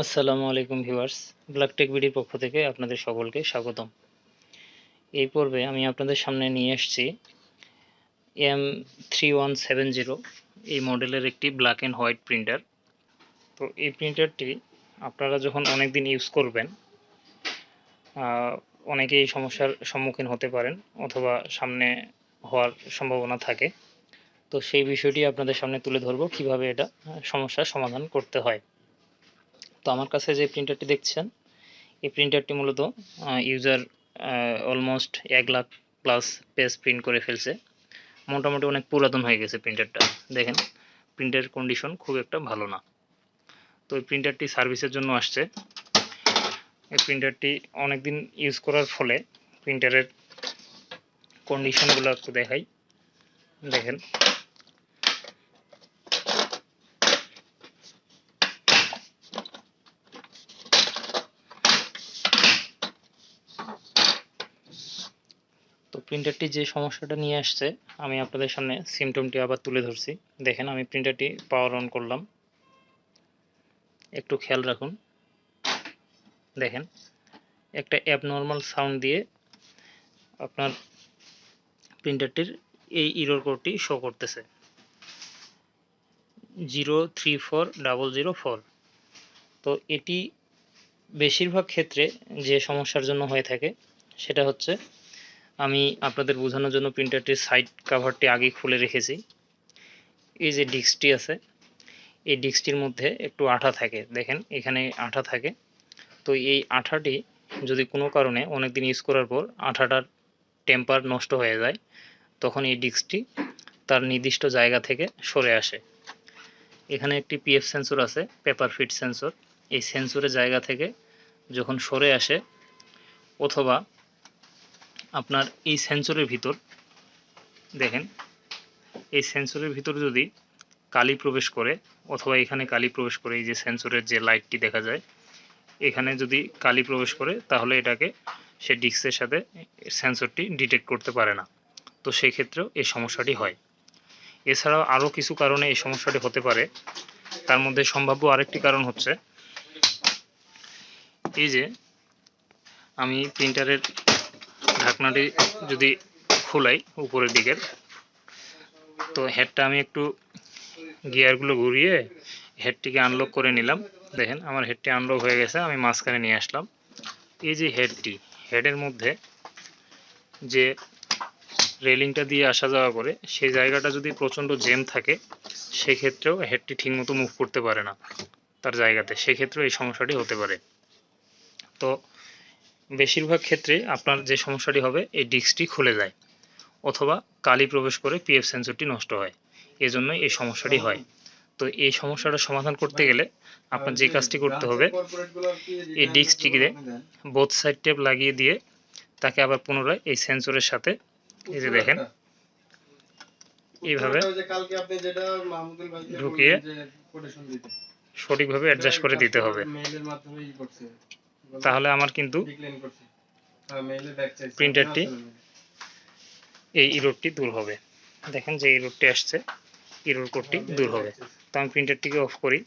আসসালামু আলাইকুম viewers, black take বিডির পক্ষ থেকে আপনাদের সকলকে স্বাগতম। এই পর্বে আমি আপনাদের সামনে নিয়ে এসেছি M3170 এই মডেলের একটি ব্ল্যাক অ্যান্ড হোয়াইট প্রিন্টার। তো এই প্রিন্টারটি আপনারা যখন অনেক দিন ইউজ করবেন, অনেকে এই সমস্যার সম্মুখীন হতে পারেন অথবা সামনে হওয়ার সম্ভাবনা থাকে। তো সেই বিষয়টি আপনাদের সামনে তুলে ধরবো কিভাবে এটা সমস্যার সমাধান করতে হয়। তো আমার কাছে যে প্রিন্টারটি দেখছেন, এই প্রিন্টারটি মূলত user almost 1 lakh plus page print করে ফেলছে। মোটামুটি অনেক পুরাতন হয়ে গেছে প্রিন্টারটা। দেখেন প্রিন্টারের কন্ডিশন খুব একটা ভালো না। তো এই প্রিন্টারটি সার্ভিসের জন্য আসছে। এই প্রিন্টারটি অনেক দিন ইউজ করার ফলে প্রিন্টারের কন্ডিশনগুলো একটু দেখাই। দেখেন তো প্রিন্টারটি যে সমস্যাটা নিয়ে আসছে আমি আপনাদের সামনে সিমটমটি আবার তুলে ধরছি। দেখেন আমি প্রিন্টারটি পাওয়ার অন করলাম, একটু খেয়াল রাখুন। দেখেন একটা অ্যাবনর্মাল সাউন্ড দিয়ে আপনার প্রিন্টারটির এই ইরর কোডটি শো করতেছে 034004। তো এটি বেশিরভাগ ক্ষেত্রে যে সমস্যার জন্য হয়ে থাকে সেটা হচ্ছে, আমি আপনাদের বোঝানোর জন্য প্রিন্টারটির সাইড কাভারটি আগে খুলে রেখেছি। এই যে ডিস্কটি আছে, এই ডিস্কটির মধ্যে একটু আঠা থাকে। দেখেন এখানে আঠা থাকে। তো এই আঠাটি যদি কোনো কারণে অনেকদিন ইউজ করার পর আঠাটার টেম্পার নষ্ট হয়ে যায়, তখন এই ডিস্কটি তার নির্দিষ্ট জায়গা থেকে সরে আসে। এখানে একটি পিএফ সেন্সর আছে, পেপার ফিট সেন্সর। এই সেন্সরের জায়গা থেকে যখন সরে আসে, অথবা আপনার এই সেন্সরের ভিতর দেখেন, এই সেন্সরের ভিতর যদি কালি প্রবেশ করে, অথবা এখানে কালি প্রবেশ করে, এই যে সেন্সরের যে লাইটটি দেখা যায়, এখানে যদি কালি প্রবেশ করে তাহলে এটাকে সে ডিস্কের সাথে সেন্সরটি ডিটেক্ট করতে পারে না। তো সেই ক্ষেত্রেও এই সমস্যাটি হয়। এছাড়াও আরও কিছু কারণে এই সমস্যাটি হতে পারে। তার মধ্যে সম্ভাব্য আরেকটি কারণ হচ্ছে, এই যে আমি প্রিন্টারের ঢাকনাটি যদি খোলাই উপরের দিকের, তো হেডটা আমি একটু গিয়ারগুলো ঘুরিয়ে হেডটিকে আনলক করে নিলাম। দেখেন আমার হেডটি আনলক হয়ে গেছে, আমি মাঝখানে নিয়ে আসলাম। এই যে হেডের মধ্যে যে রেলিংটা দিয়ে আসা যাওয়া করে, সেই জায়গাটা যদি প্রচণ্ড জ্যাম থাকে, সেক্ষেত্রেও হেডটি ঠিকমতো মুভ করতে পারে না তার জায়গাতে। সেক্ষেত্রেও এই সমস্যাটি হতে পারে। তো বেশিরভাগ ক্ষেত্রে আপনার যে সমস্যাটি হবে, এই ডিস্কটি খুলে যায় অথবা কালি প্রবেশ করে পিএফ সেন্সরটি নষ্ট হয়। এজন্যই এই সমস্যাটি হয়। তো এই সমস্যাটা সমাধান করতে গেলে আপনার যে কাজটি করতে হবে, এই ডিস্কটিকে বোথ সাইড টেপ লাগিয়ে দিয়ে তাকে আবার পুনরায় এই সেন্সরের সাথে, এই যে দেখেন, এইভাবে ঢুকিয়ে সঠিকভাবে অ্যাডজাস্ট করে দিতে হবে। তাহলে আমার কিন্তু প্রিন্টারটি এই ইররটি দূর হবে। দেখেন যে ইররটি আসছে, ইরর কোডটি দূর হবে। তো আমি প্রিন্টারটিকে অফ করি।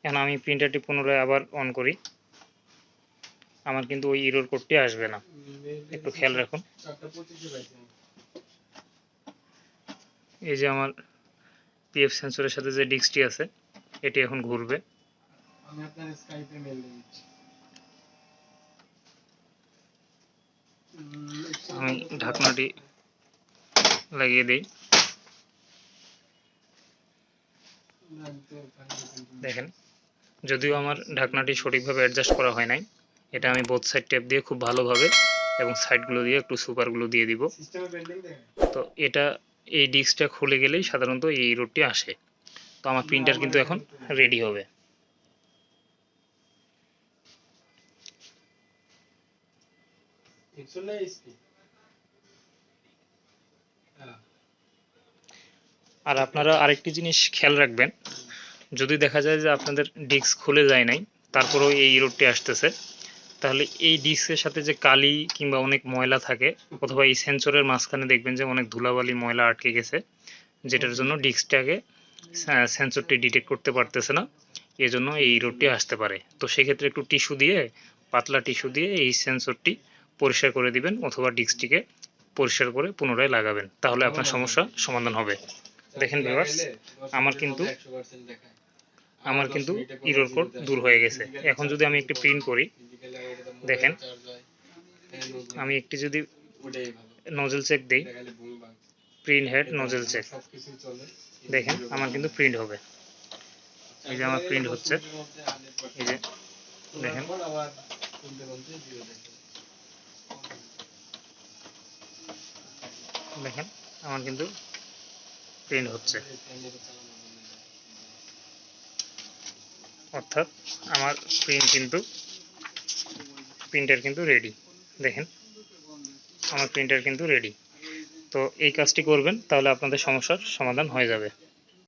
এখন আমি প্রিন্টারটি পুনরায় আবার অন করি, আমার কিন্তু ওই ইরর কোডটি আসবে না। একটু খেয়াল রাখুন। এই যে আমার পিএফ সেন্সরের সাথে যে ডিস্কটি আছে, এটি এখন ঘুরবে। আমি ঢাকনাটি লাগিয়ে দিই। দেখেন যদিও আমার ঢাকনাটি সঠিকভাবে অ্যাডজাস্ট করা হয় নাই, এটা আমি বোথ সাইড টেপ দিয়ে খুব ভালোভাবে এবং সাইডগুলো দিয়ে একটু সুপারগুলো দিয়ে দিব। তো এটা এই ডিস্কটা খুলে গেলেই সাধারণত এই ইররটি আসে। তো আমার প্রিন্টার কিন্তু এখন রেডি হবে। আর আপনারা আরেকটি জিনিস খেয়াল রাখবেন, যদি দেখা যায় যে আপনাদের ডিস্ক খুলে যায় নাই, তারপরেও এই ইররটি আসতেছে, তাহলে এই ডিস্কের সাথে যে কালি কিংবা অনেক ময়লা থাকে, অথবা এই সেন্সরের মাঝখানে দেখবেন যে অনেক ধুলাবালি ময়লা আটকে গেছে, যেটার জন্য ডিস্কটাকে সেন্সরটি ডিটেক্ট করতে পারতেছে না, এজন্য এই এররটি আসতে পারে। তো সেক্ষেত্রে একটু টিস্যু দিয়ে, পাতলা টিস্যু দিয়ে এই সেন্সরটি পরিষ্কার করে দিবেন অথবা ডিস্কটিকে পরিষ্কার করে পুনরায় লাগাবেন, তাহলে আপনার সমস্যা সমাধান হবে। দেখেন ভিউয়ার্স, আমার কিন্তু এরর কোড দূর হয়ে গেছে। এখন যদি আমি একটি প্রিন্ট করি, দেখেন আমি একটি যদি নজল চেক দেই, প্রিন্ট হেড নজল চেক, দেখেন আমার কিন্তু প্রিন্ট হবে। এই যে আমার প্রিন্ট হচ্ছে, এই যে দেখেন দেখেন আমার কিন্তু প্রিন্ট হচ্ছে, অর্থাৎ আমার প্রিন্টার কিন্তু রেডি। দেখেন আমার প্রিন্টার কিন্তু রেডি। তো এই কাজটি করবেন, তাহলে আপনাদের সমস্যার সমাধান হয়ে যাবে।